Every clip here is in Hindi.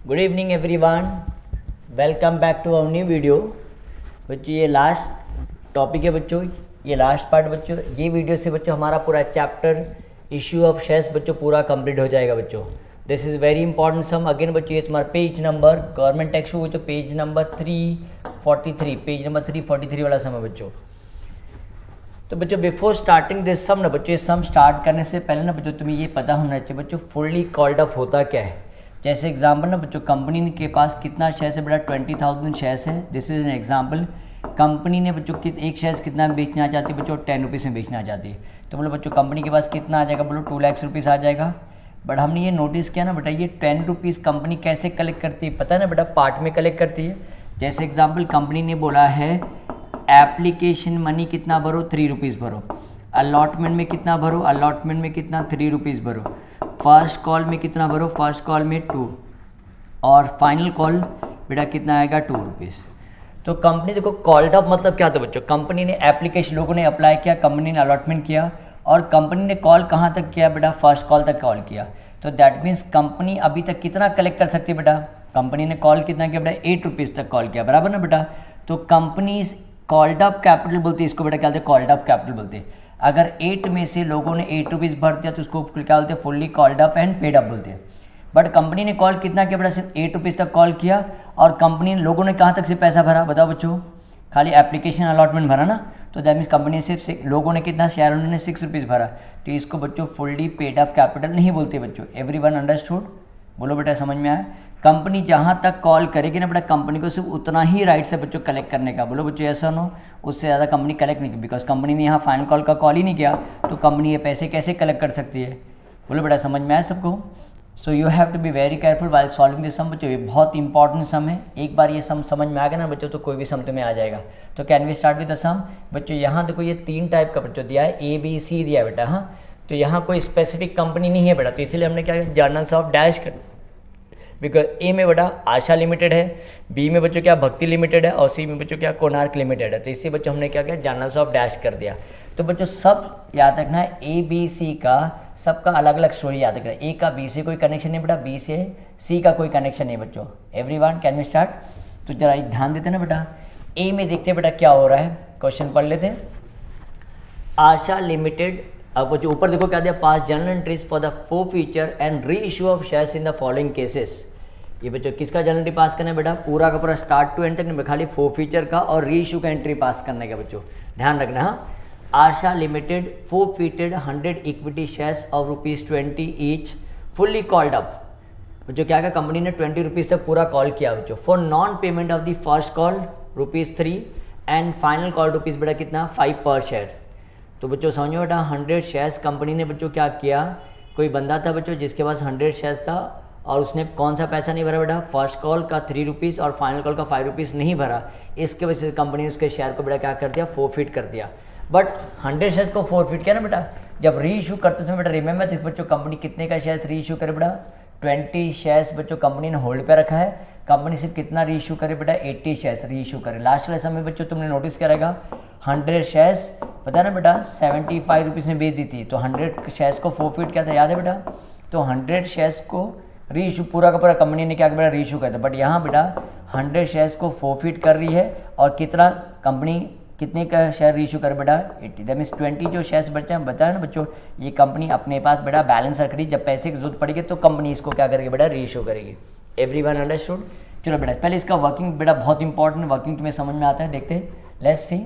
Good evening everyone, welcome back to our new video. बच्चों ये लास्ट टॉपिक है बच्चों, ये लास्ट पार्ट बच्चों। ये वीडियो से बच्चों हमारा पूरा चैप्टर इश्यू ऑफ शेयर्स बच्चों पूरा कंप्लीट हो जाएगा बच्चों। This is very important sum. Again बच्चों ये तुम्हारा page number government textbook बच्चों पेज नंबर 343, पेज नंबर 343 वाला सम है बच्चों। तो बच्चों बिफोर स्टार्टिंग दिस सम ना बच्चों, ये सम स्टार्ट करने से पहले ना बच्चों तुम्हें ये पता होना चाहिए बच्चों फुल्ली कॉल्ड अप होता क्या है। जैसे एग्जांपल ना बच्चों, कंपनी के पास कितना शेयर्स है बेटा, 20,000 शेयर्स है। This is an example. Company ने बच्चों एक शेयर्स कितना बेचना चाहती है बच्चों, 10 रुपीज़ में बेचना चाहती है। तो बोलो बच्चों कंपनी के पास कितना आ जाएगा, बोलो 2 लाख रुपीज़ आ जाएगा। बट हमने ये नोटिस किया ना बेटा, ये 10 रुपीज़ कंपनी कैसे कलेक्ट करती है पता है ना बेटा, पार्ट में कलेक्ट करती है। जैसे एग्जाम्पल कंपनी ने बोला है एप्लीकेशन मनी कितना भरो, 3 रुपीज़ भरो। अलॉटमेंट में कितना भरो, अलॉटमेंट में कितना 3 रुपीज़ भरो। फर्स्ट कॉल में कितना भरो, फर्स्ट कॉल में 2, और फाइनल कॉल बेटा कितना आएगा 2 रुपीज़। तो कंपनी देखो कॉल्ड अप मतलब क्या था बच्चों, कंपनी ने एप्लीकेशन, लोगों ने अप्लाई किया, कंपनी ने अलॉटमेंट किया, और कंपनी ने कॉल कहाँ तक किया बेटा, फर्स्ट कॉल तक कॉल किया। तो दैट मीन्स कंपनी अभी तक कितना कलेक्ट कर सकती है बेटा, कंपनी ने कॉल कितना किया बेटा, 8 रुपीज़ तक कॉल किया, बराबर ना बेटा। तो कंपनी कॉल्ड अप कैपिटल बोलते हैं इसको बेटा, क्या बोलते हैं, कॉल्ड अप कैपिटल बोलते हैं। अगर 8 में से लोगों ने 8 रुपीज़ भर दिया तो उसको क्या बोलते हैं, fully called up and paid up बोलते हैं। बट कंपनी ने कॉल कितना किया बेटा, सिर्फ 8 रुपीज़ तक कॉल किया, और कंपनी लोगों ने कहाँ तक से पैसा भरा बताओ बच्चों, खाली एप्लीकेशन अलॉटमेंट भरा ना। तो दैट मीन्स कंपनी सिर्फ लोगों ने कितना, शेयर होल्डर ने 6 रुपीज़ भरा। तो इसको बच्चों फुल्ली पेड अप कैपिटल नहीं बोलते बच्चों। एवरीवन अंडरस्टूड, बोलो बेटा समझ में आया। कंपनी जहाँ तक कॉल करेगी ना बेटा, कंपनी को सिर्फ उतना ही राइट्स है बच्चों कलेक्ट करने का, बोलो बच्चों ऐसा नो, उससे ज़्यादा कंपनी कलेक्ट नहीं की, बिकॉज कंपनी ने यहाँ फाइनल कॉल का कॉल ही नहीं किया, तो कंपनी ये पैसे कैसे कलेक्ट कर सकती है, बोलो बेटा समझ में आया सबको। So you have to be very careful while solving this sum बच्चों, ये बहुत इंपॉर्टेंट सम है। एक बार ये सम समझ में आ गया ना बच्चों, तो कोई भी सम तुम्हें आ जाएगा। तो can we start with the sum बच्चों। यहाँ देखो ये 3 टाइप का बच्चों दिया है, A B C दिया है बेटा। हाँ, तो यहाँ कोई स्पेसिफिक कंपनी नहीं है बेटा, तो इसीलिए हमने क्या किया, जर्नल्स ऑफ डैश कर, बिकॉज ए में बेटा आशा लिमिटेड है, बी में बच्चों क्या भक्ति लिमिटेड है, और सी में बच्चों क्या कोणार्क लिमिटेड है। तो इसी बच्चों हमने क्या किया, जर्नल्स ऑफ डैश कर दिया। तो बच्चों सब याद रखना है, ए बी सी का सबका अलग अलग स्टोरी याद रखना है। ए का बी से कोई कनेक्शन नहीं बेटा, बी से सी का कोई कनेक्शन नहीं बच्चों। Everyone can we start. तो जरा ध्यान देते ना बेटा, ए में देखते हैं बेटा क्या हो रहा है, क्वेश्चन पढ़ लेते हैं। आशा लिमिटेड, अब बच्चों ऊपर देखो क्या दिया, pass journal entries for the forfeiture and reissue of shares in the following cases. ये बच्चों किसका जर्नल एंट्री पास करना है बेटा, पूरा का पूरा स्टार्ट टू एंड तक, खाली फोरफीचर का और री इशू का एंट्री पास करने का बच्चों, ध्यान रखना। हाँ, Asha limited forfeited 100 equity shares of ₹20 each fully called up. बच्चों क्या कंपनी ने 20 रुपीज़ तक पूरा कॉल किया बच्चों, for non payment of the first call ₹3 and final call rupees बेटा कितना 5 पर शेयर। तो बच्चों समझो बेटा 100 शेयर्स कंपनी ने बच्चों क्या किया, कोई बंदा था बच्चों जिसके पास 100 शेयर्स था, और उसने कौन सा पैसा नहीं भरा बेटा, फर्स्ट कॉल का 3 रुपीज़ और फाइनल कॉल का 5 रुपीज़ नहीं भरा। इसके वजह से कंपनी ने उसके शेयर को बेटा क्या कर दिया, फोरफीट कर दिया। बट 100 शेयर्स को फोरफीट किया ना बेटा, जब री इशू करते समय बेटा रिमेंबर बच्चों कंपनी कितने का शेयर्स री इशू करे बेटा, 20 शेयर्स बच्चों कंपनी ने होल्ड पे रखा है। कंपनी सिर्फ कितना री इशू करे बेटा, 80 शेयर्स री इशू करे। लास्ट वाले समय बच्चों तुमने नोटिस करेगा 100 शेयर्स पता है ना बेटा 75 रुपीज़ में बेच दी थी, तो 100 शेयर्स को फोरफीट किया था, याद है बेटा। तो 100 शेयर्स को री इशू पूरा का पूरा कंपनी ने क्या बेटा री इशू किया था, बट यहाँ बेटा 100 शेयर्स को फोरफीट कर रही है, और कितना कंपनी कितने का शेयर री इशू कर बेटा 80, दैट मीन्स 20 जो शेयर्स बचा है ना बच्चों, ये कंपनी अपने पास बेटा बैलेंस रख रही, जब पैसे की जरूरत पड़ेगी तो कंपनी इसको क्या करेगी बेटा, री इशू करेगी। Everyone understood. चलो बेटा पहले इसका वर्किंग बेटा बहुत इंपॉर्टेंट, वर्किंग तुम्हें समझ में आता है, देखते हैं, लेट्स सी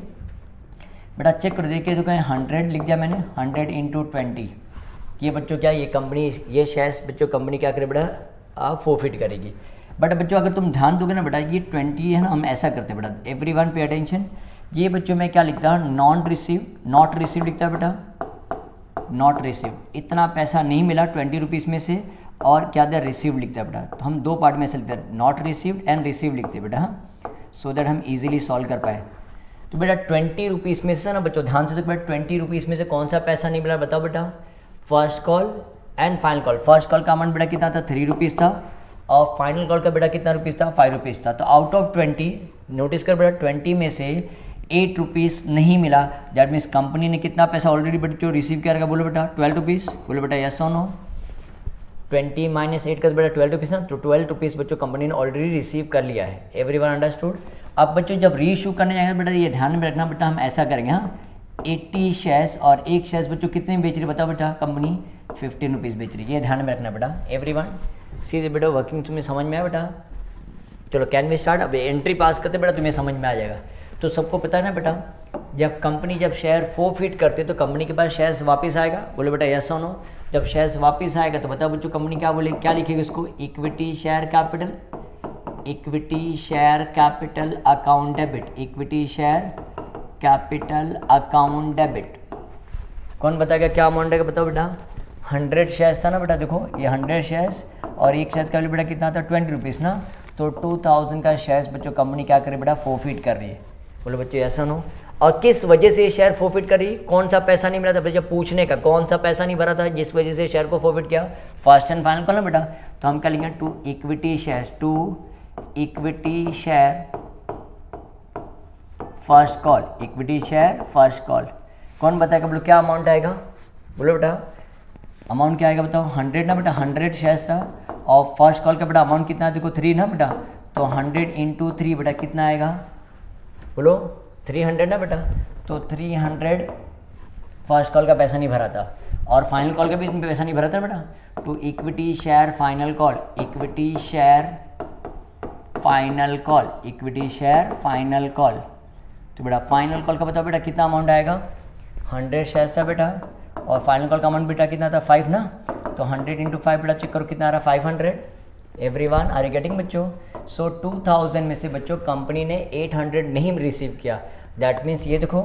बेटा। चेक कर देखिए तो कहीं 100 लिख दिया मैंने, 100 × 20, ये बच्चों क्या, ये कंपनी ये शेयर्स बच्चों कंपनी क्या करे बेटा फोरफीट करेगी। बट बच्चों अगर तुम ध्यान दोगे ना बेटा, ये 20 है ना, हम ऐसा करते हैं बेटा, एवरीवन पे अटेंशन। ये बच्चों में क्या लिखता है, नॉट रिसीव लिखता है बेटा, नॉट रिसीव, इतना पैसा नहीं मिला 20 रुपीज़ में से, और क्या दिया रिसीव लिखता है बेटा। तो हम 2 पार्ट में ऐसे लिखते हैं, नॉट रिसीव्ड एंड रिसीव लिखते हैं बेटा, हाँ, सो दैट हम इजीली सॉल्व कर पाए। तो बेटा 20 रुपीज़ में से ना बच्चों ध्यान से, तो बेटा 20 रुपीज़ में से कौन सा पैसा नहीं मिला बताओ बेटा, first call and final call. First call का अमाउंट बेटा कितना था, 3 रुपीज़ था, और फाइनल कॉल का बेटा कितना रुपीज़ था, 5 रुपीज़ था। तो आउट ऑफ 20 नोटिस कर बेटा 20 में से 8 रुपीज़ नहीं मिला, दैट मीन्स कंपनी ने कितना पैसा ऑलरेडी बच्चों रिसीव किया रहेगा, बोलो बेटा 12 रुपीज़, बोलो बेटा यस और नो। 20 माइनस 8 का बेटा 12 रुपीज़ ना, तो 12 रुपीज़ बच्चों कंपनी ने ऑलरेडी रिसीव कर लिया है। Everyone understood. अब बच्चों जब री इशू करने जाएंगे बेटा ये ध्यान में रखना बेटा, हम ऐसा करेंगे हाँ 80 शेयर्स और एक शेयर्स बच्चों कितने बेच रही है बताओ बेटा, कंपनी 15 रुपीज़ बेच रही है, ये ध्यान में रखना बेटा। एवरीवन सीधे बेटा वर्किंग तुम्हें समझ में आया बेटा। चलो कैन वी स्टार्ट। अब एंट्री पास करते बेटा तुम्हें समझ में आ जाएगा। तो सबको पता है ना बेटा, जब कंपनी जब शेयर फोरफिट करते तो कंपनी के पास शेयर्स वापस आएगा, बोले बेटा यस और नो। जब शेयर्स वापस आएगा तो बताओ बच्चों कंपनी क्या बोले, क्या लिखेगी उसको, equity share capital, equity share capital account debit, equity share capital account debit. कौन बताएगा क्या अमाउंट है बताओ बेटा, 100 शेयर्स था ना बेटा, देखो ये 100 शेयर्स और एक शेयर्स का बेटा कितना था 20 रुपीज़ ना, तो 2000 का शेयर्स बच्चों कंपनी क्या करे बेटा फोरफिट कर रही है, बोलो बच्चों ऐसा नो। और किस वजह से ये शेयर फोरफिट कर रही, कौन सा पैसा नहीं मिला था बच्चा, पूछने का कौन सा पैसा नहीं भरा था जिस वजह से शेयर को फोरफिट किया, फर्स्ट एंड फाइनल कॉल ना बेटा। तो हम क्या लिखेंगे, to equity share, to equity share first call, equity share first call. कौन बताएगा बोलो क्या अमाउंट आएगा, बोलो बेटा अमाउंट क्या आएगा बताओ, 100 ना बेटा, 100 शेयर्स था और फर्स्ट कॉल का बेटा अमाउंट कितना है देखो 3 ना बेटा, तो 100 इंटू 3 बेटा कितना आएगा, बोलो 300 ना बेटा, तो 300 फर्स्ट कॉल का पैसा नहीं भरा था और फाइनल कॉल का भी पैसा नहीं भरा था बेटा। To equity share final call, equity share final call, equity share final call. तो बेटा फाइनल कॉल का बताओ बेटा कितना अमाउंट आएगा, 100 शेयर्स था बेटा और फाइनल कॉल का अमाउंट बेटा कितना था 5 ना, तो 100 इंटू 5 बेटा चेक करो कितना आ रहा है 500। एवरीवन आर यू गेटिंग बच्चों। सो 2000 में से बच्चों कंपनी ने 800 नहीं रिसीव किया, दैट मीन्स ये देखो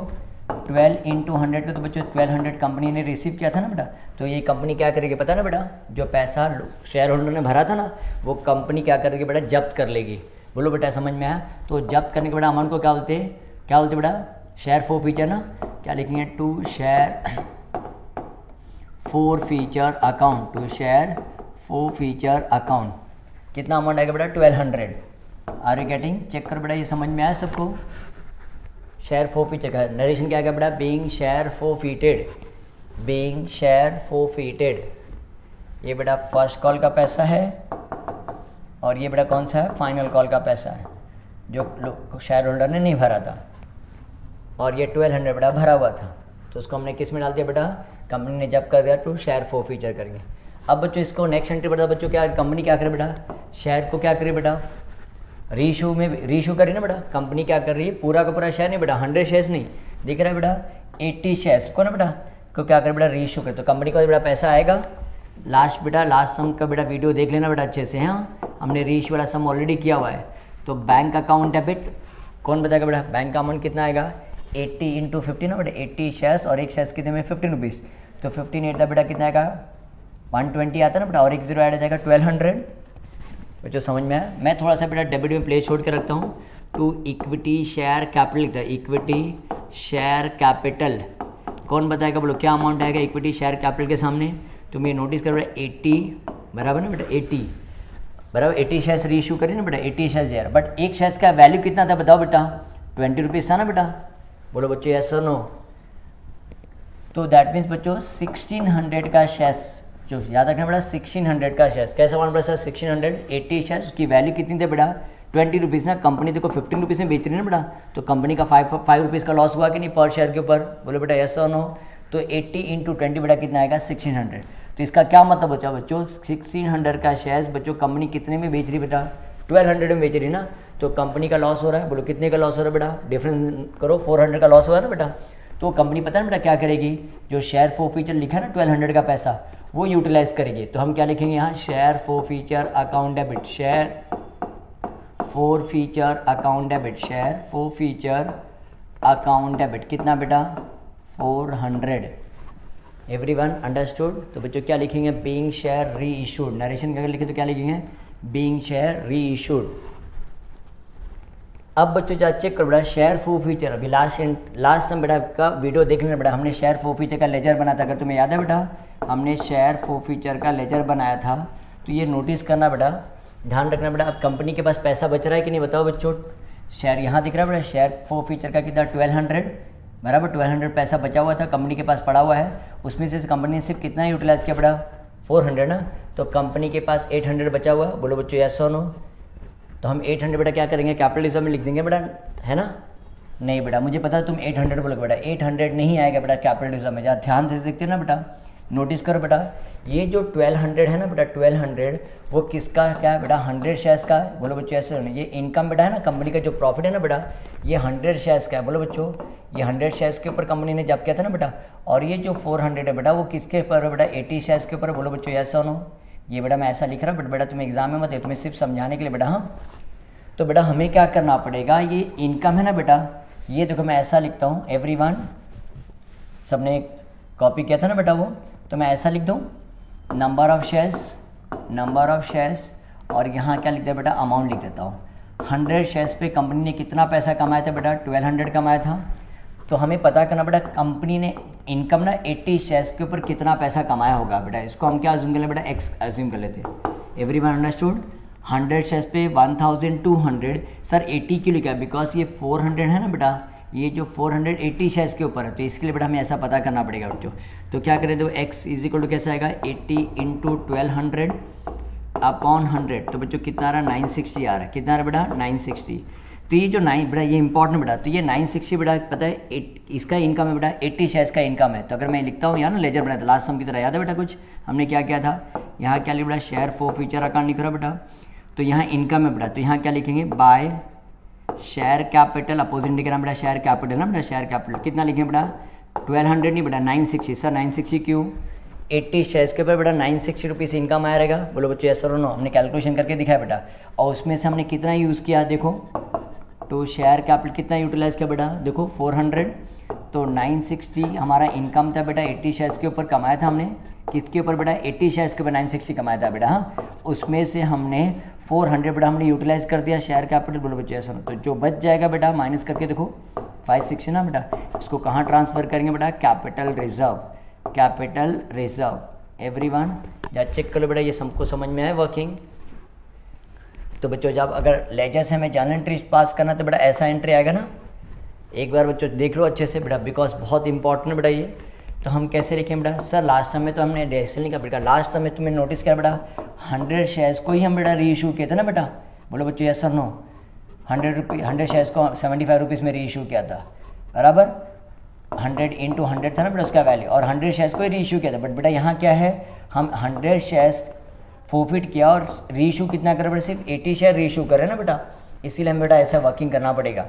12 इंटू 100 का तो बच्चों 1200 कंपनी ने रिसीव किया था ना बेटा। तो ये कंपनी क्या करेगी पता है ना बेटा, जो पैसा शेयर होल्डर ने भरा था ना वो कंपनी क्या करेगी बेटा जब्त कर लेगी, बोलो बेटा समझ में आया। तो जब्त करने के बेटा अमाउंट को क्या बोलते हैं, क्या बोलते बेटा, शेयर फोरफिचर ना, क्या लिखेंगे, to share forfeiture account, to share forfeiture account. कितना अमाउंट आएगा बेटा 1200। आर यू गेटिंग, चेक कर बेटा ये समझ में आया सबको। शेयर फोरफिचर का नरेशन क्या आएगा बेटा, being share forfeited, being share forfeited. ये बेटा फर्स्ट कॉल का पैसा है और ये बेटा कौन सा है, फाइनल कॉल का पैसा है जो शेयर होल्डर ने नहीं भरा था और ये 1200 बेटा भरा हुआ था, तो उसको हमने किस में डाल दिया बेटा, कंपनी ने जब कर दिया टू शेयर फोरफिचर करके। अब बच्चों इसको नेक्स्ट एंट्री बेटा बच्चों क्या कंपनी क्या करे बेटा, शेयर को क्या करे बेटा रीइशू में रीइशू करी ना बेटा, कंपनी क्या कर रही है पूरा का पूरा शेयर नहीं बेटा, 100 शेयर्स नहीं दिख रहा है बेटा, 80 शेयर्स को ना बेटा को क्या करे बेटा रीइशू करे, तो कंपनी को बेटा पैसा आएगा लास्ट बेटा, लास्ट सम का बेटा वीडियो देख लेना बेटा अच्छे से, हाँ हमने रीइशू वाला सम ऑलरेडी किया हुआ है। तो बैंक अकाउंट डेबिट, कौन बताएगा बेटा, बैंक का अमाउंट कितना आएगा 80 इंटू 50 ना बेटा, 80 शेयर्स और एक शेयर्स कितने में 15 रुपीज़, तो 15 था बेटा कितना आएगा 120 आता ना बेटा और एक जीरो ऐड आ जाएगा 1200। बच्चों समझ में आया। मैं थोड़ा सा बेटा डेबिट में प्लेस छोड़ के रखता हूँ, टू इक्विटी शेयर कैपिटल लिखता है, इक्विटी शेयर कैपिटल। कौन बताएगा बोलो क्या अमाउंट आएगा इक्विटी शेयर कैपिटल के सामने, तुम ये नोटिस करो 80 बराबर ना बेटा, 80 बराबर 80 शेयर्स री इशू करिए ना बेटा, 80 शेयर्स यार, बट एक शेयर्स का वैल्यू कितना था बताओ बेटा, 20 रुपीज़ था ना बेटा, बोलो बच्चों यस और नो। तो दैट मीन्स बच्चों 1600 का शेयर्स, जो याद रखना बेटा 1600 का शेयर्स, कैसा मान बेटा 1600, 80 शेयर्स, उसकी वैल्यू कितनी थी बेटा 20 रुपीज़ ना, कंपनी देखो 15 रुपीज़ में बेच रही है ना बेटा, तो कंपनी का 5 रुपीज़ का लॉस हुआ कि नहीं पर शेयर के ऊपर, बोलो बेटा यस और नो। तो 80 इंटू 20 बेटा कितना आएगा 1600। तो इसका क्या मतलब बचा बच्चों, 1600 का शेयर्स बच्चों कंपनी कितने में बेच रही बेटा 1200 में बेच रही ना, तो कंपनी का लॉस हो रहा है, बोलो कितने का लॉस हो रहा है बेटा, डिफरेंस करो 400 का लॉस हो रहा है ना बेटा। तो कंपनी पता है बेटा क्या करेगी, जो शेयर फोरफिचर लिखा है ना 1200 का पैसा वो यूटिलाइज करेगी। तो हम क्या लिखेंगे यहाँ, share forfeiture account debit, share forfeiture account debit, share forfeiture account debit कितना बेटा 400। Everyone understood. तो बच्चों क्या लिखेंगे, being share reissued, narration अगर लिखे तो क्या लिखेंगे, बीइंग शेयर री इशूड। अब बच्चों जा चेक करो बेटा शेयर फोरफिचर, अभी लास्ट टाइम बेटा का वीडियो देख लेना बेटा, हमने शेयर फोरफिचर का लेजर बनाया था, अगर तुम्हें याद है बेटा हमने शेयर फोरफिचर का लेजर बनाया था। तो ये नोटिस करना बेटा, ध्यान रखना बेटा, अब कंपनी के पास पैसा बच रहा है कि नहीं बताओ बच्चों, शेयर यहाँ दिख रहा है बेटा, शेयर फोरफिचर का कितना 1200 बराबर, 1200 पैसा बचा हुआ था कंपनी के पास पड़ा हुआ है, उसमें से कंपनी ने सिर्फ कितना यूटिलाइज किया बेटा 400 ना, तो कंपनी के पास 800 बचा हुआ, बोलो बच्चों यस और नो। तो हम 800 बेटा क्या करेंगे, कैपिटलिज्म में लिख देंगे बेटा, है ना। नहीं बेटा मुझे पता है तुम 800 बोलोगे बेटा, 800 नहीं आएगा बेटा कैपिटलिज्म में। जहाँ ध्यान से देखते ना बेटा, नोटिस करो बेटा, ये जो 1200 है ना बेटा, 1200 वो किसका क्या है बेटा, 100 शेयर्स का है, बोलो बच्चों ऐसे। ये इनकम बेटा है ना, कंपनी का जो प्रॉफिट है ना बेटा, ये 100 शेयर्स का है, बोलो बच्चों। ये 100 शेयर्स के ऊपर कंपनी ने जब किया था ना बेटा। और ये जो 400 है बेटा, वो किसके ऊपर है बेटा, 80 शेयर्स के ऊपर, बोलो बच्चों यस और नो। ये बेटा मैं ऐसा लिख रहा हूँ, बट बेटा तुम्हें एग्जाम में मत है, तुम्हें सिर्फ समझाने के लिए बेटा। हाँ, तो बेटा हमें क्या करना पड़ेगा, ये इनकम है ना बेटा, ये देखो मैं ऐसा लिखता हूँ, एवरीवन, सबने कॉपी किया था ना बेटा वो, तो मैं ऐसा लिख दूँ, नंबर ऑफ शेयर्स, और यहाँ क्या लिख दिया बेटा, अमाउंट लिख देता हूँ। 100 शेयर्स पे कंपनी ने कितना पैसा कमाया था बेटा, 1200 कमाया था। तो हमें पता करना बेटा, कंपनी ने इनकम ना 80 शेयर्स के ऊपर कितना पैसा कमाया होगा बेटा। इसको हम क्या अज्यूम कर ले बेटा, एक्स अज्यूम कर लेते हैं। Everyone understood. 100 शेयर्स पे 1200, सर 80 क्यों लिखा है, बिकॉज ये 400 है ना बेटा, ये जो 480 शेयर्स के ऊपर है, तो इसके लिए बेटा हमें ऐसा पता करना पड़ेगा बच्चों। तो क्या करें, तो x इज इक्वल टू कैसे आएगा, 80 इंटू 1200 अपॉन 100, तो बच्चों कितना आ रहा है, 960 आ रहा है। कितना आ रहा है बेटा, 960। तो ये जो 9 बेटा, ये इंपॉर्टेंट बेटा, तो ये 960 बेटा पता है इसका इनकम है बेटा, 80 शेयर्स का इनकम है। तो अगर मैं लिखता हूँ यहाँ ना लेजर बनाया था लास्ट सम की तरह, याद है बेटा कुछ हमने क्या किया था, यहाँ क्या लिखा बेटा, शेयर फॉर फ्यूचर अकाउंट लिख रहा बेटा। तो यहाँ इनकम है बेटा, तो यहाँ क्या लिखेंगे, बाय शेयर कैपिटल, अपोजिट लिखना बेटा, शेयर कैपिटल ना बेटा, शेयर कैपिटल कितना लिखेंगे बेटा, 1200 नहीं बेटा, 960। सर 960 क्यों, 80 शेयर्स के ऊपर बेटा 960 रुपीज़ इनकम आया रहेगा, बोलो बच्चों यस और नो। हमने कैलकुलेशन करके दिखाया बेटा, और उसमें से हमने कितना यूज़ किया देखो, तो शेयर कैपिटल कितना यूटिलाइज किया बेटा, देखो 400, तो 960 हमारा इनकम था बेटा, 80 शेयर्स के ऊपर कमाया था हमने, किसके ऊपर बेटा, 80 शेयर्स के ऊपर 960 कमाया था बेटा। हाँ, उसमें से हमने 400 बेटा हमने यूटिलाइज कर दिया शेयर कैपिटल, बोलो बच्चों ऐसा। तो जो बच जाएगा बेटा माइनस करके देखो 560 ना बेटा, इसको कहाँ ट्रांसफर करेंगे बेटा, कैपिटल रिजर्व। एवरीवन या चेक कर लो बेटा, ये सबको समझ में आए वर्किंग। तो बच्चों जब अगर लेजर से हमें जर्नल एंट्री पास करना तो बेटा ऐसा एंट्री आएगा ना, एक बार बच्चों देख लो अच्छे से बेटा, बिकॉज बहुत इंपॉर्टेंट है बेटा ये। तो हम कैसे लिखें बेटा, सर लास्ट टाइम में तो हमने डेसिल नहीं किया बेटा, लास्ट टाइम में तुम्हें नोटिस किया बेटा, 100 शेयर्स को ही हम बेटा री इशू किए थे ना बेटा, बोलो बच्चों यस सर नो। 100 शेयर्स को 75 रुपीज़ में री इशू किया था, बराबर 100 इंटू 100 था ना बेटा उसका वैल्यू, और 100 शेयर्स को ही री इशू किया था। बट बेटा यहाँ क्या है, हम 100 शेयर्स फोरफिट किया और री इशू कितना कर बेटा, सिर्फ 80 शेयर री इशू कर रहे हैं ना बेटा, इसीलिए हम बेटा ऐसा वर्किंग करना पड़ेगा।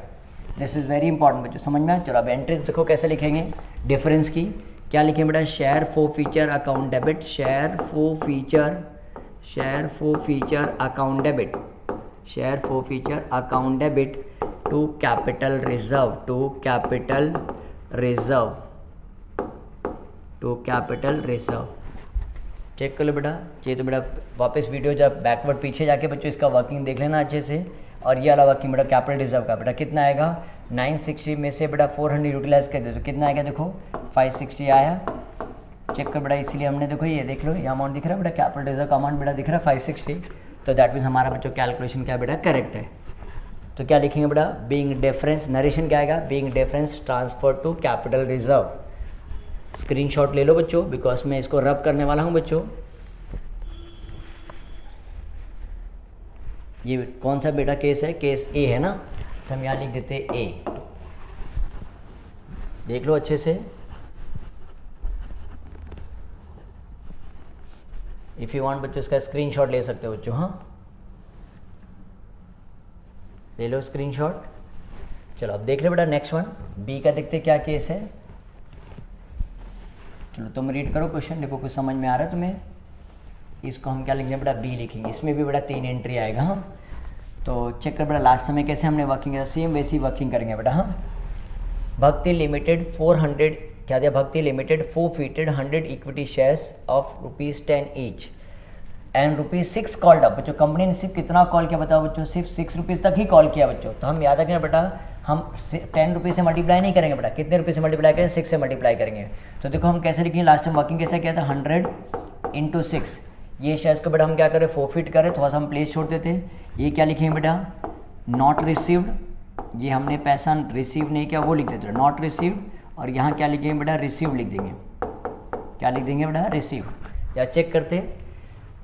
दिस इज़ वेरी इंपॉर्टेंट बच्चों, समझ में आया। चलो अब एंट्री देखो कैसे लिखेंगे डिफरेंस की, क्या लिखें बेटा, share forfeiture account debit, share forfeiture account debit, share forfeiture account debit to capital reserve, check कर लो बेटा। ये तो बेटा वापस वीडियो जब बैकवर्ड पीछे जाके बच्चों इसका वर्किंग देख लेना अच्छे से। और ये वाला वर्किंग बेटा कैपिटल रिजर्व का बेटा कितना आएगा, 960 में से बेटा 400 यूटिलाइज कर दे तो कितना आएगा, देखो 560 आया। चेक कर बेटा, इसीलिए हमने देखो ये देख लो, ये अमाउंट दिख रहा है बेटा, कैपिटल रिजर्व का अमाउंट बेटा दिख रहा है 560। तो दैट मीन्स हमारा बच्चों कैलकुलेशन क्या बेटा करेक्ट है। तो क्या लिखेंगे बेटा, बीइंग डिफरेंस, नरेशन क्या आएगा, being difference transfer to capital reserve. Screenshot ले लो बच्चों, बिकॉज मैं इसको रब करने वाला हूँ बच्चों। ये कौन सा बेटा केस है, केस ए है ना, तो हम यहाँ लिख देते ए, देख लो अच्छे से। इफ़ यू वांट बच्चों इसका स्क्रीनशॉट ले सकते हो बच्चों, हाँ ले लो स्क्रीनशॉट। चलो अब देख लो बेटा नेक्स्ट वन, बी का देखते क्या केस है। चलो तुम रीड करो क्वेश्चन, देखो कुछ समझ में आ रहा है तुम्हें। इसको हम क्या लिखेंगे बेटा, बी लिखेंगे, इसमें भी बेटा 3 एंट्री आएगा। हाँ तो चेक कर बेटा लास्ट समय कैसे हमने वर्किंग किया, सेम वैसी वर्किंग करेंगे बेटा। हाँ भक्ति लिमिटेड 400 क्या दिया, भक्ति limited forfeited 100 equity shares of ₹10 each and ₹6 called up. बच्चों कंपनी ने सिर्फ कितना कॉल किया बताओ बच्चों, सिर्फ ₹6 तक ही कॉल किया बच्चों। तो हम याद रखें बेटा, हम 10 रुपये से मल्टीप्लाई नहीं करेंगे बेटा, कितने रुपये से मल्टीप्लाई करेंगे, 6 से मल्टीप्लाई करेंगे। तो देखो हम कैसे लिखेंगे, लास्ट टाइम वर्किंग कैसे किया था, 100 इंटू 6। ये शेयर्स को बेटा हम क्या करें, फोरफिट करें, थोड़ा सा हम प्लेस छोड़ देते हैं। ये क्या लिखेंगे बेटा, नॉट रिसीव्ड, ये हमने पैसा रिसीव नहीं किया वो लिख देते हैं नॉट रिसीव्ड। और यहाँ क्या लिखेंगे बेटा, रिसीव लिख देंगे, क्या लिख देंगे बेटा, रिसीव। या चेक करते हैं।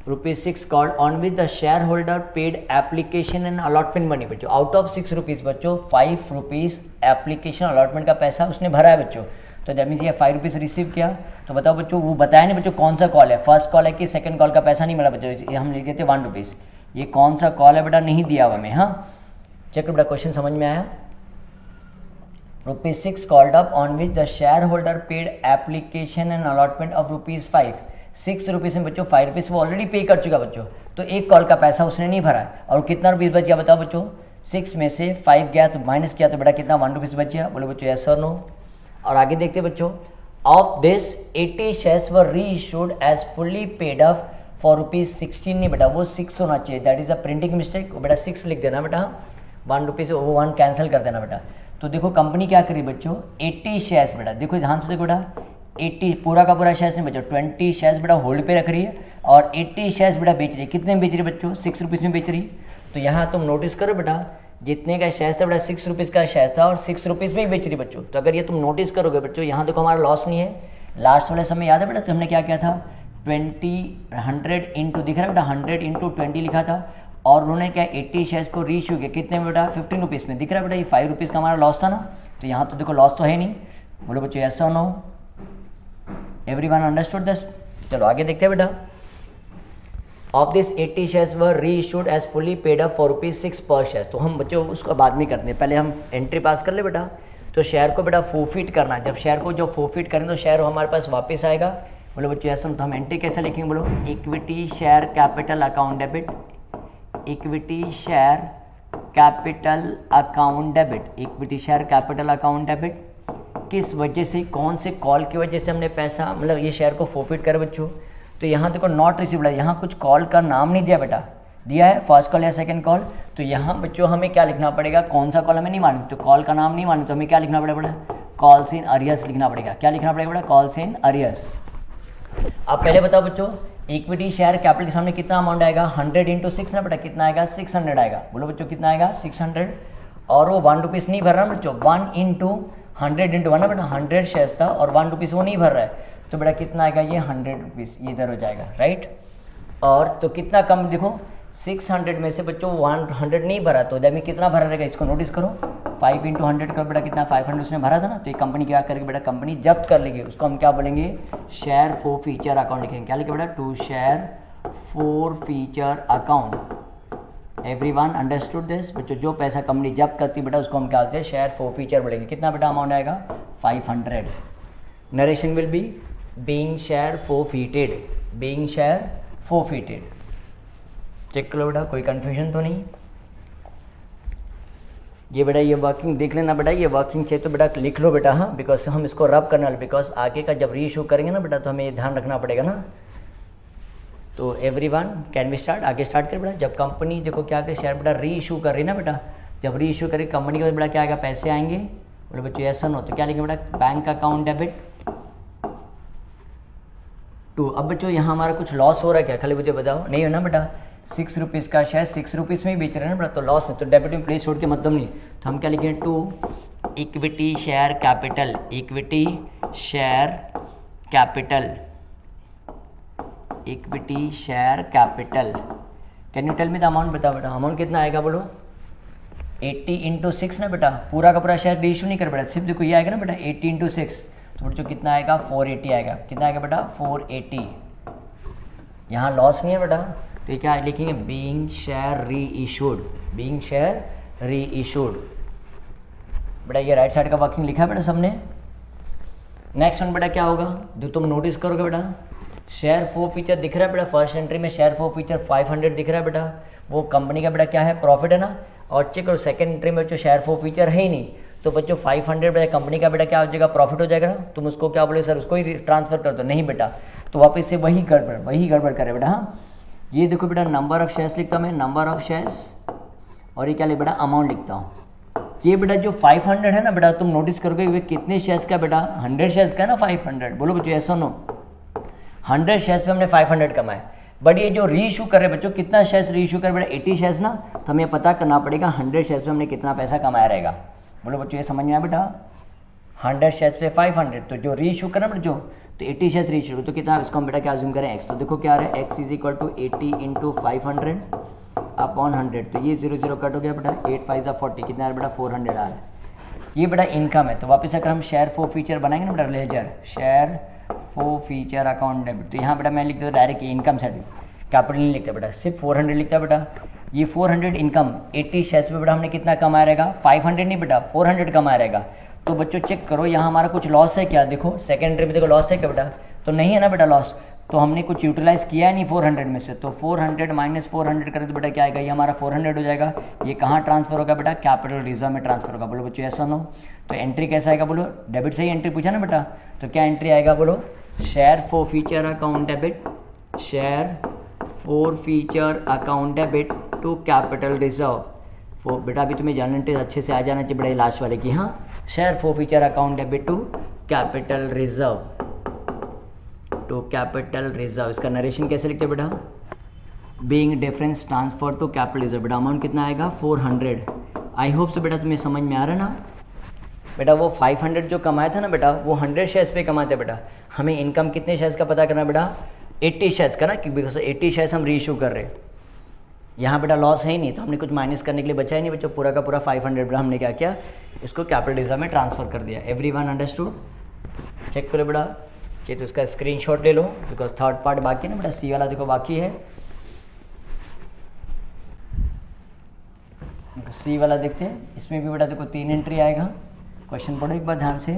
₹6 called on which the share holder paid application and allotment money. बच्चों आउट ऑफ ₹6 बच्चों ₹5 एप्लीकेशन अलॉटमेंट का पैसा उसने भरा है बच्चों। तो दैट मीन्स ये ₹5 रिसीव किया। तो बताओ बच्चों, वो बताया नहीं बच्चों कौन सा कॉल है, फर्स्ट कॉल है कि सेकंड कॉल का पैसा नहीं मिला बच्चों, ये हम लिख देते ₹1। ये कौन सा कॉल है बेटा, नहीं दिया हुआ हमें। हाँ चेक करो बेटा, क्वेश्चन समझ में आया। ₹6 called up on which the share holder paid application and allotment of ₹5। ₹6 में बच्चों ₹5 वो ऑलरेडी पे कर चुका बच्चों, तो एक कॉल का पैसा उसने नहीं भरा है। और कितना रुपीस बच गया बताओ बच्चों, 6 में से 5 गया तो माइनस किया तो बेटा कितना ₹1 बच गया। बोलो बच्चों यस और नो। और आगे देखते बच्चों, of this 80 shares were reissued as fully paid up for ₹16। नहीं बेटा वो 6 होना चाहिए, that is a printing mistake. बेटा 6 लिख देना बेटा, ₹1 वो 1 कैंसिल कर देना बेटा। तो देखो कंपनी क्या करी बच्चों, 80 शेयर्स बेटा, देखो ध्यान से देखो बेटा, 80 पूरा का पूरा शेयर्स नहीं बच्चों, 20 शेयर्स बेटा होल्ड पे रख रही है और 80 शेयर्स बेटा बेच रही है। कितने में बेच रही है बच्चों, ₹6 में बेच रही। तो यहाँ तुम नोटिस करो बेटा, जितने का शेयर था बेटा ₹6 का शेयर था और ₹6 में ही बेच रही बच्चों। तो अगर ये तुम नोटिस करोगे बच्चों, यहाँ देखो हमारा लॉस नहीं है। लास्ट वाले समय याद है बेटा, तो हमने क्या किया था, 100 इंटू दिख रहा है बेटा, 100 इंटू 20 लिखा था और उन्होंने क्या 80 शेयर्स को रीइश्यू किया, कितने में बेटा, ₹15 में। दिख रहा है बेटा, ये ₹5 का हमारा लॉस था ना। तो यहाँ तो देखो लॉस तो है नहीं। बोलो बच्चों यस और नो, एवरीवन अंडरस्टूड दिस। चलो आगे देखते हैं बेटा। Of this 80 shares were reissued as fully paid up for ₹6 per share. तो हम बच्चों उसको बाद में करते हैं, पहले हम एंट्री पास कर ले बेटा। तो शेयर को बेटा फोरफिट करना है, जब शेयर को जो फोरफिट करें तो शेयर हमारे पास वापस आएगा। बोलो बच्चों ऐसा, तो हम एंट्री कैसे लिखेंगे, बोलो equity share capital account debit, equity share capital account debit, equity share capital account debit. किस वजह से, कौन से कॉल की वजह से हमने पैसा मतलब ये शेयर को फोरफिट करे बच्चों। तो यहाँ देखो नॉट रिसीव्ड है, यहाँ कुछ कॉल का नाम नहीं दिया बेटा, दिया है फर्स्ट कॉल या सेकंड कॉल। तो यहाँ बच्चों हमें क्या लिखना पड़ेगा, कौन सा कॉल हमें नहीं मालूम, तो कॉल का नाम नहीं मालूम तो हमें क्या लिखना पड़ेगा, कॉल्स इन अरियर्स लिखना पड़ेगा। क्या लिखना पड़ेगा बेटा, कॉल्स इन अरियर्स। अब पहले बताओ बच्चों, इक्विटी शेयर कैपिटल के सामने कितना अमाउंट आएगा, 100 इंटू 6 ना बेटा, कितना आएगा 600 आएगा। बोलो बच्चों कितना आएगा 600। और वो ₹1 नहीं भर रहा ना बच्चों, 1 इंटू 100 इंटू 1 ना बेटा, 100 शेयर्स था और ₹1 वो नहीं भर रहा है। तो बेटा कितना आएगा ये ₹100, ये इधर हो जाएगा राइट। और तो कितना कम देखो, 600 में से बच्चों 100 नहीं भरा, तो जब में कितना भरा रहेगा इसको नोटिस करो, 5 इंटू 100 का बेटा कितना 500 उसने भरा था ना। तो ये कंपनी क्या करेगी बेटा, कंपनी जब्त कर लेगी, उसको हम क्या बोलेंगे, शेयर फोरफीचर अकाउंट लिखेंगे। क्या लिखे बेटा, to share forfeiture account. Everyone understood this बच्चों, जो पैसा कंपनी जब्त करती बेटा उसको हम क्या बोलते हैं, शेयर फोरफीचर बोलेंगे। कितना बेटा अमाउंट आएगा 500। Narration will be being share forfeited, being share forfeited. Check करो बेटा, कोई कंफ्यूजन तो नहीं। ये बेटा ये वर्किंग देख लेना बेटा, ये वर्किंग चाहिए तो बेटा लिख लो बेटा, हाँ, बिकॉज हम इसको रब करने वाले, बिकॉज आगे का जब री इशू करेंगे ना बेटा तो हमें ये ध्यान रखना पड़ेगा ना। तो एवरीवन कैन वी स्टार्ट, आगे स्टार्ट कर बेटा। जब कंपनी देखो क्या करे, शेयर बेटा री इशू कर रही ना बेटा, जब री इशू करेगी कंपनी के बेटा क्या आएगा, पैसे आएंगे। बोले बच्चों ऐसा हो तो क्या लिखेंगे बेटा, बैंक अकाउंट डेबिट टू। अब बच्चों यहाँ हमारा कुछ लॉस हो रहा है क्या, खाली मुझे बताओ, नहीं हो ना बेटा, ₹6 का शेयर ₹6 में ही बेच रहे हैं ना बेटा, तो लॉस है, तो डेबिट में प्लेस छोड़ के मतलब नहीं। तो हम क्या लिखेंगे, to equity share capital, equity share capital, equity share capital. Can you tell me the amount, बताओ बेटा अमाउंट कितना आएगा, बोलो 80 इंटू 6 ना बेटा, पूरा का पूरा शेयर भी इशू नहीं कर बेटा, सिर्फ देखो ये आएगा ना बेटा 80 इंटू 6, तो बच्चों कितना आएगा 480 आएगा। कितना आएगा बेटा 480। यहाँ लॉस नहीं है बेटा, तो क्या लिखेंगे, बीइंग शेयर री इशूड, बीइंग शेयर री इशूड। बेटा ये राइट साइड का वर्किंग लिखा है बेटा सबने। नेक्स्ट वन बेटा क्या होगा, जो तुम नोटिस करोगे बेटा, शेयर फोरफीचर दिख रहा है बेटा, फर्स्ट एंट्री में शेयर फोरफीचर 500 दिख रहा है बेटा, वो कंपनी का बेटा क्या है, प्रॉफिट है ना। और चेक करो सेकंड एंट्री में जो शेयर फोरफीचर है ही नहीं, तो बच्चों 500 बेटा कंपनी का बेटा क्या हो जाएगा, प्रॉफिट हो जाएगा ना। तुम उसको क्या बोले सर, उसको ही ट्रांसफर कर दो, नहीं बेटा, तो वापस से वही गड़बड़ करे बेटा। हाँ ये देखो बेटा, नंबर ऑफ शेयर्स लिखता हूँ मैं, नंबर ऑफ शेयर्स, और ये क्या लिख बेटा, अमाउंट लिखता हूँ। ये बेटा जो 500 है ना बेटा, तुम नोटिस करोगे वे कितने शेयर्स का बेटा, 100 शेयर्स का ना 500। बोलो बच्चों ऐसा नो, 100 शेयर्स पे हमने 500 कमाए। बट ये जो री इशू कर रहे बच्चों, कितना शेयर्स री इशू कर बेटा, 80 शेयर्स ना, तो हमें पता करना पड़ेगा 100 शेयर्स पे हमने कितना पैसा कमाया रहेगा। बोलो बच्चों ये समझ में आया बेटा, 100 शेयर्स पे 500, तो जो री इशू करना बच्चों, तो 80 शेयर्स रीइश्यू, तो कितना, इसको हम बेटा क्या अज्यूम करें x, तो देखो क्या आ रहा है x is equal to 80 into 500 upon 100, तो ये 0 0 कट हो गया बेटा, 8 5 40, कितना आ रहा है बेटा 400 आ रहा है। ये बेटा इनकम है। तो वापस अगर हम शेयर फॉर फीचर बनाएंगे ना बेटा, ledger share forfeiture account debit, तो यहाँ बेटा मैं लिखता हूँ डायरेक्ट इनकम साइड, कैपिटल नहीं लिखता बेटा, सिर्फ 400 लिखता है बेटा। ये 400 इनकम 80 शेयर्स पे बेटा हमने कितना कमाया रहेगा, 500 नहीं बेटा 400 कमाया रहेगा। तो बच्चों चेक करो यहाँ हमारा कुछ लॉस है क्या, देखो सेकेंडरी में देखो लॉस है क्या बेटा, तो नहीं है ना बेटा लॉस, तो हमने कुछ यूटिलाइज किया है नहीं 400 में से, तो 400 माइनस 400 करें तो बेटा क्या आएगा, ये हमारा 400 हो जाएगा। ये कहाँ ट्रांसफर होगा बेटा, कैपिटल रिजर्व में ट्रांसफर होगा। बोलो बच्चों ऐसा नो, तो एंट्री कैसा आएगा, बोलो डेबिट से ही एंट्री पूछा ना बेटा, तो क्या एंट्री आएगा, बोलो share forfeiture account debit, share forfeiture account debit to capital reserve. वो बेटा अभी तुम्हें जानते अच्छे से आ जाना चाहिए बेटा लास्ट वाले की, हाँ share forfeiture account debit to capital reserve, to capital reserve. इसका नरेशन कैसे लिखते हैं बेटा, being difference transfer to capital reserve. बेटा अमाउंट कितना आएगा 400। आई होप सो बेटा तुम्हें समझ में आ रहा है ना बेटा। वो 500 जो कमाया था ना बेटा, वो 100 शेयर्स पे कमाते बेटा। हमें इनकम कितने शेयर्स का पता करना बेटा, 80 शेयर्स का ना, क्योंकि 80 शेयर्स हम रीइश्यू कर रहे हैं। यहाँ बेटा लॉस है ही नहीं, तो हमने कुछ माइनस करने के लिए बचा ही नहीं बच्चों, पूरा का पूरा 500 बेटा हमने क्या किया, इसको कैपिटल रिजर्व में ट्रांसफर कर दिया। एवरीवन अंडरस्टूड, चेक करो बेटा, चाहिए तो इसका स्क्रीनशॉट ले लो, बिकॉज थर्ड पार्ट बाकी है ना बेटा, सी वाला देखो बाकी है, सी वाला देखते हैं। इसमें भी बेटा देखो 3 एंट्री आएगा। क्वेश्चन पढ़ो एक बार ध्यान से,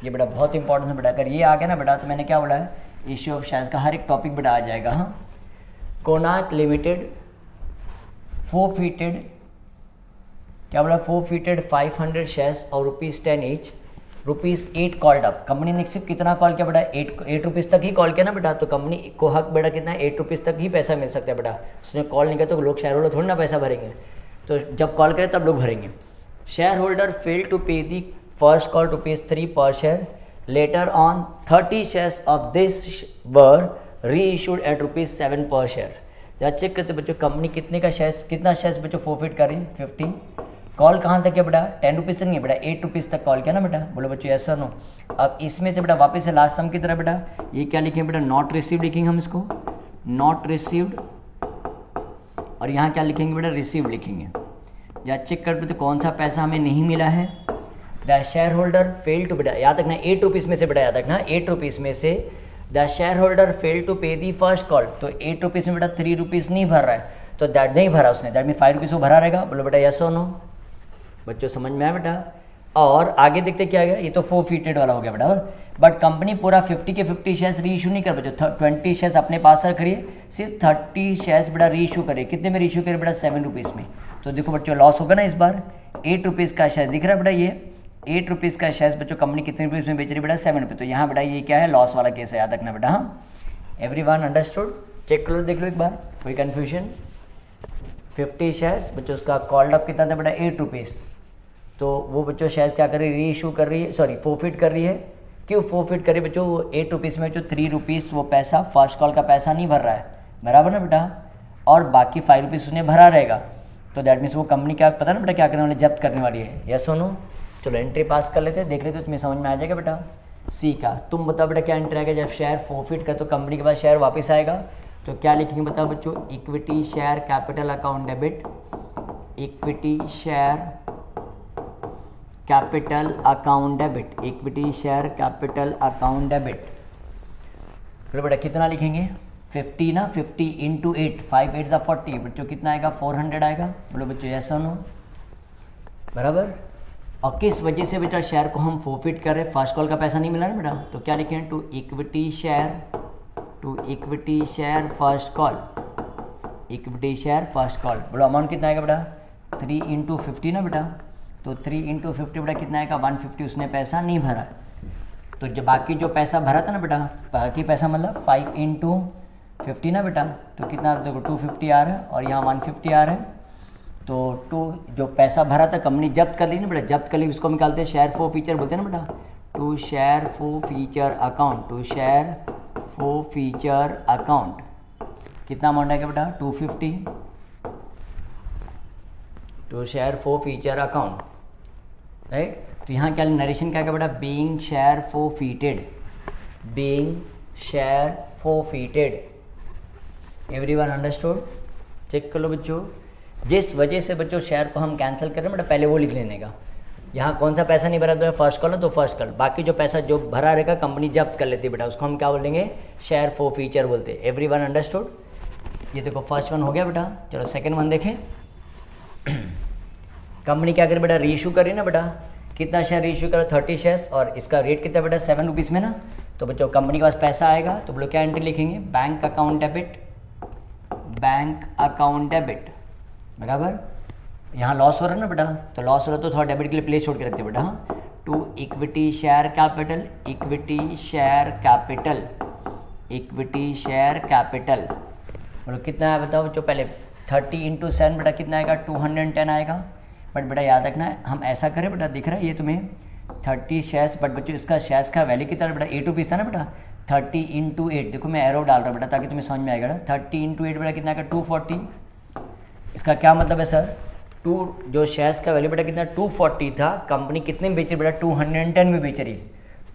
ये बेटा बहुत इंपॉर्टेंट है बेटा। अगर ये आ गया ना बेटा, तो मैंने क्या बोला है, इश्यू ऑफ शेयर्स का हर एक टॉपिक बेटा आ जाएगा। हाँ, कोनार्क लिमिटेड फोरफीटेड, क्या बोला, फोरफीटेड 500 शेयर्स और ₹10 ईच, ₹8 कॉल्ड अप। कंपनी ने सिर्फ कितना कॉल किया बेटा, 8 रुपीज़ तक ही कॉल किया ना बेटा, तो कंपनी को हक बेटा कितना है, 8 रुपीज़ तक ही पैसा मिल सकता है बेटा। उसने कॉल नहीं किया तो लोग शेयर होल्डर थोड़ी ना पैसा भरेंगे, तो जब कॉल करें तब लोग भरेंगे। Share holder fail to pay the first call ₹3 पर share, later on 30 shares of this were reissued eight ₹7 पर शेयर। जहाँ चेक करते बच्चों कंपनी कितने का शेयर्स, कितना शेयर्स बच्चों फोरफिट कर रही है, 50। कॉल कहाँ तक है बेटा, 10 रुपीज़ तक नहीं है बेटा, 8 रुपीज़ तक कॉल किया ना बेटा। बोलो बच्चों ऐसा नो। अब इसमें से बेटा वापस से लास्ट सम की तरह बेटा ये क्या लिखेंगे बेटा, नॉट रिसीव्ड लिखेंगे हम इसको, नॉट रिसीव्ड, और यहाँ क्या लिखेंगे बेटा, रिसीव लिखेंगे। जहाँ चेक करते तो कौन सा पैसा हमें नहीं मिला है, the shareholder fail to, बेटा याद रखना 8 रुपीज़ में से बेटा, याद रखना 8 रुपीज़ में से the shareholder fail to pay the first call, तो 8 रुपीज़ में बेटा 3 रुपीज़ नहीं भर रहा है, तो दैट नहीं भरा उसने, दैट में 5 रुपीज़ वो भरा रहेगा। बोलो बेटा यस और नो, बच्चों समझ में आया बेटा। और आगे देखते क्या गया, ये तो फोरफीटेड वाला हो गया बेटा। और बट कंपनी पूरा 50 के 50 शेयर्स री इशू नहीं कर बच्चों, 20 शेयर्स अपने पास रख रही है, सिर्फ 30 शेयर्स बेटा री इशू करे। कितने में री इशू करे बेटा, 7 रुपीज़ में। तो देखो बच्चों लॉस होगा ना इस बार, 8 रुपीज़ का शेयर दिख रहा है बेटा, ये 8 रुपीज़ का शेयर्स बच्चों कंपनी कितने रुपीज़ में बेच रही है बेटा, 7 रुपये। तो यहाँ बेटा ये क्या है, लॉस वाला केस है, याद रखना बेटा। हाँ, एवरीवन अंडरस्टूड, चेक करो देख लो एक बार, कोई कन्फ्यूजन। 50 शेयर्स बच्चों, उसका कॉल्ड अप कितना था बेटा, 8 रुपीज़। तो वो बच्चों शेयर्स क्या कर रही है, री इशू कर रही है, सॉरी फोरफिट कर रही है। क्यों फोरफिट कर रही है बच्चों, वो 8 रुपीज़ में जो 3 रुपीज़ वो पैसा फर्स्ट कॉल का पैसा नहीं भर रहा है, बराबर ना बेटा, और बाकी 5 रुपीज़ उसने भरा रहेगा। तो दैट मीन्स वो कंपनी क्या पता ना बेटा क्या करने वाली, जब्त करने वाली है। यस और नो, चलो एंट्री पास कर लेते हैं, देख लेते तुम्हें समझ में आ जाएगा बेटा। सी का तुम बताओ बेटा क्या एंट्री आएगा, जब शेयर फोरफिट का तो कंपनी के पास शेयर वापस आएगा, तो क्या लिखेंगे बताओ बच्चों, equity share capital account debit, equity share capital account debit, equity share capital account debit. बोलो बेटा कितना लिखेंगे, 50 ना, 50 इंटू 8, 5 8 40, बच्चों कितना आएगा, 400 आएगा। बोलो बच्चों यस और नो, बराबर। और किस वजह से बेटा शेयर को हम फोरफिट कर रहे हैं, फर्स्ट कॉल का पैसा नहीं मिला ना बेटा, तो क्या लिखें, to equity share first call, equity share first call. बोलो अमाउंट कितना आएगा बेटा, 3 इंटू 50 ना बेटा, तो 3 इंटू 50 बेटा कितना आएगा, 150 उसने पैसा नहीं भरा। तो जो बाकी जो पैसा भरा था ना बेटा, बाकी पैसा मतलब 5 इंटू 50 ना बेटा, तो कितना देखो 250 आ रहा है, और यहाँ 150 आ रहा है। तो 2 जो पैसा भरा था कंपनी जब्त कर ली ना बेटा, जब्त कर ली, उसको हम निकालते हैं शेयर फॉर फीचर बोलते हैं ना बेटा, to share forfeiture account, to share forfeiture account. कितना अमाउंट आएगा बेटा, 250, to share forfeiture account, right. तो यहाँ क्या नरेशन क्या है बेटा, being share forfeited, being share forfeited. Everyone understood? Check कर लो बच्चों। जिस वजह से बच्चों शेयर को हम कैंसिल कर रहे हैं बेटा, पहले वो लिख लेने का। यहाँ कौन सा पैसा नहीं भरा तो फर्स्ट कॉलम, तो फर्स्ट कॉलम। बाकी जो पैसा जो भरा रहेगा कंपनी जब्त कर लेती है बेटा, उसको हम क्या बोलेंगे? शेयर फोरफीचर बोलते हैं। Everyone understood? ये देखो फर्स्ट वन हो गया बेटा। चलो सेकंड वन देखें। कंपनी क्या करे बेटा? रीइशू करी ना बेटा। कितना शेयर रीइशू करो? 30 शेयर्स, और इसका रेट कितना बेटा? 7 रुपीज़ में ना। तो बच्चों कंपनी के पास पैसा आएगा तो बोलो क्या एंट्री लिखेंगे? Bank account debit, bank account debit, बराबर। यहाँ लॉस हो रहा है ना बेटा, तो लॉस हो रहा है तो थोड़ा डेबिट के लिए प्लेस छोड़ के रखते बेटा। To equity share capital, equity share capital, equity share capital. बोलो कितना है बताओ बच्चों? पहले 30 × 7 बेटा कितना आएगा? 210 आएगा। बट बेटा याद रखना है, हम ऐसा करें बेटा, दिख रहा है ये तुम्हें 30 शेयर्स, बट बच्चों इसका शेयर्स का वैल्यू कितना है बेटा? 8 रुपीज़ था ना बेटा। 30 × 8, देखो मैं एरो डाल रहा हूँ बेटा ताकि तुम्हें समझ में आएगा। 30 × 8 बेटा कितना आएगा? 240। इसका क्या मतलब है सर? जो शेयर्स का वैल्यू बेटा कितना? 240 था। कंपनी कितने में बेच रही बेटा? 210 में बेच रही।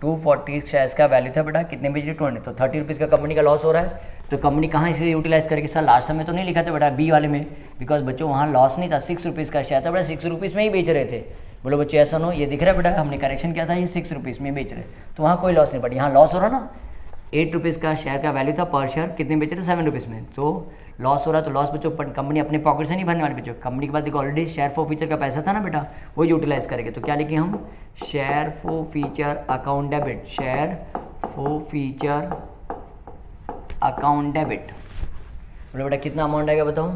240 शेयर्स का वैल्यू था बेटा, कितने बेच रही? 200। तो 30 रुपीज़ का कंपनी का लॉस हो रहा है। तो कंपनी कहाँ इसे यूटिलाइज करेगी सर? लास्ट में तो नहीं लिखा था बेटा, बी वाले में, बिकॉज बच्चों वहाँ लॉस नहीं था। 6 रुपीज़ का शेयर था बेटा, 6 रुपीज़ में ही बेच रहे थे। बोलो बच्चों ऐसा नो, ये दिख रहा है बेटा, हमने करेक्शन किया था, ये 6 रुपीज़ में बेच रहे, तो वहाँ कोई लॉस नहीं। बट यहाँ लॉस हो रहा ना। 8 रुपीज़ का शेयर का वैल्यू था, पर शेयर कितने बेच रहे? 7 रुपीज़ में। तो लॉस हो रहा है, तो लॉस बच्चों कंपनी अपने पॉकेट से नहीं भरने वाली बच्चों। कंपनी के पास देखो ऑलरेडी शेयर फोरफीचर का पैसा था ना बेटा, वो यूटिलाइज करेंगे। तो क्या लिखे हम? Share forfeiture account debit, share forfeiture account debit. बोलो बेटा कितना अमाउंट आएगा बताओ?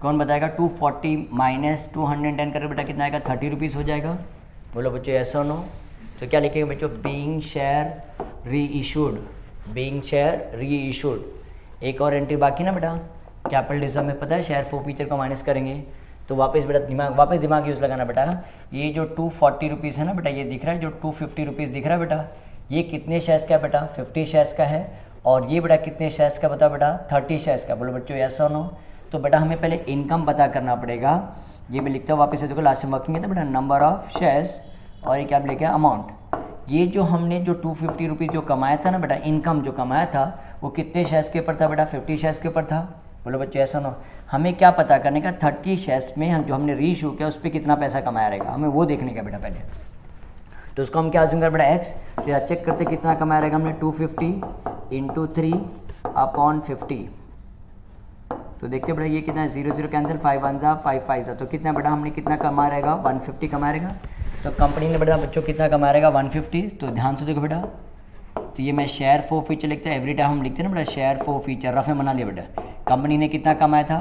कौन बताएगा? 240 माइनस 210 कर बेटा कितना आएगा? 30 रुपीज़ हो जाएगा। बोलो बच्चों ऐसा नो। तो क्या लिखेंगे बच्चों? बीइंग शेयर री इशूड, बीइंग शेयर री इशूड। एक और एंट्री बाकी ना बेटा, कैपिटल रिजर्व में पता है शेयर फोरफीचर को माइनस करेंगे तो वापस बेटा वापस दिमाग यूज़ लगाना बेटा। ये जो 240 रुपीज़ है ना बेटा, ये दिख रहा है जो 250 रुपीज़ दिख रहा है बेटा, ये कितने शेयर्स का है बेटा? 50 शेयर्स का है। और ये बेटा कितने शेयर्स का बता बेटा? 30 शेयर्स का। बोलो बच्चों यस और नो। तो बेटा हमें पहले इनकम पता करना पड़ेगा। ये मैं लिखता हूँ वापस से, देखो लास्ट में वर्किंग है तो बेटा नंबर ऑफ शेयर्स, और ये क्या लेके अमाउंट। ये जो हमने जो 250 रुपीज़ जो कमाया था ना बेटा, इनकम जो कमाया था, वो कितने शेयर्स के ऊपर था बेटा? 50 शेयर्स के ऊपर था। बोलो बच्चों ऐसा नो। हमें क्या पता करने का? 30 शेयर्स में हम जो हमने रीइशू किया उस पर कितना पैसा कमाया रहेगा, हमें वो देखने का बेटा पहले। तो उसको हम क्या अज्यूम कर बेटा? एक्स। तो यार चेक करते कितना कमाया रहेगा हमने? 250 × 3/50। तो देखते बेटा ये कितना है? 0 0 कैंसिल, 5 1 जा 5 5 जा, तो कितना बेटा हमने कितना कमाया रहेगा? 150 कमाया रहेगा। तो कंपनी ने बेटा बच्चों कितना कमाया रहेगा? 150। तो ध्यान से देखो बेटा, तो ये मैं शेयर फोरफीचर लिखता है, एवरी टाइम हम लिखते हैं ना बेटा शेयर फोरफीचर, रफ में बना लिया बेटा। कंपनी ने कितना कमाया था?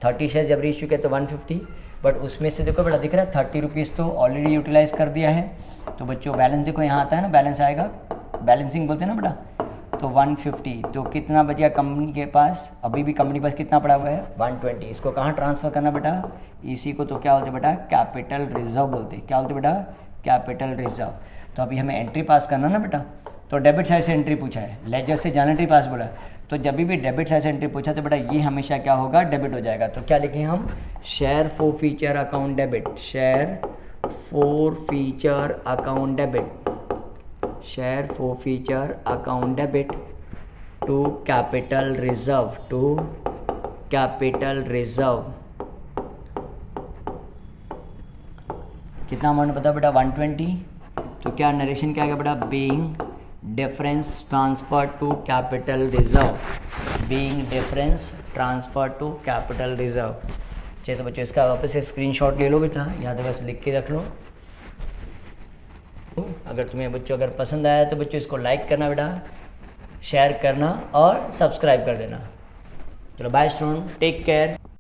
30 शेयर जब रीइशू किया तो 150, बट उसमें से देखो बेटा दिख रहा है 30 रुपीज़ तो ऑलरेडी यूटिलाइज कर दिया है। तो बच्चों बैलेंस देखो यहाँ आता है ना, बैलेंस आएगा, बैलेंसिंग बोलते हैं ना बेटा। तो 150, तो कितना बच गया कंपनी के पास? अभी भी कंपनी के पास कितना पड़ा हुआ है? 120। इसको कहाँ ट्रांसफ़र करना बेटा? इसी को तो क्या बोलते बेटा? कैपिटल रिजर्व बोलते। क्या बोलते बेटा? Capital reserve. तो अभी हमें एंट्री पास करना ना बेटा, तो डेबिट साइड से एंट्री पूछा है, लेजर से जाना एंट्री पास बोला, तो जब भी डेबिट साइड से एंट्री पूछा तो बेटा ये हमेशा क्या होगा? डेबिट हो जाएगा। तो क्या लिखें हम? Share forfeiture account debit, share forfeiture account debit, share forfeiture account debit to capital reserve, to capital reserve. कितना अमाउंट पता बेटा? 120। तो क्या नरेशन क्या आएगा बेटा? Being difference transfer to capital reserve, being difference transfer to capital reserve. चलिए तो बच्चों इसका वापस से स्क्रीनशॉट ले लो बेटा, याद है बस लिख के रख लो। अगर तुम्हें बच्चों अगर पसंद आया तो बच्चों इसको लाइक करना बेटा, शेयर करना और सब्सक्राइब कर देना। चलो बाय स्टूडेंट, टेक केयर।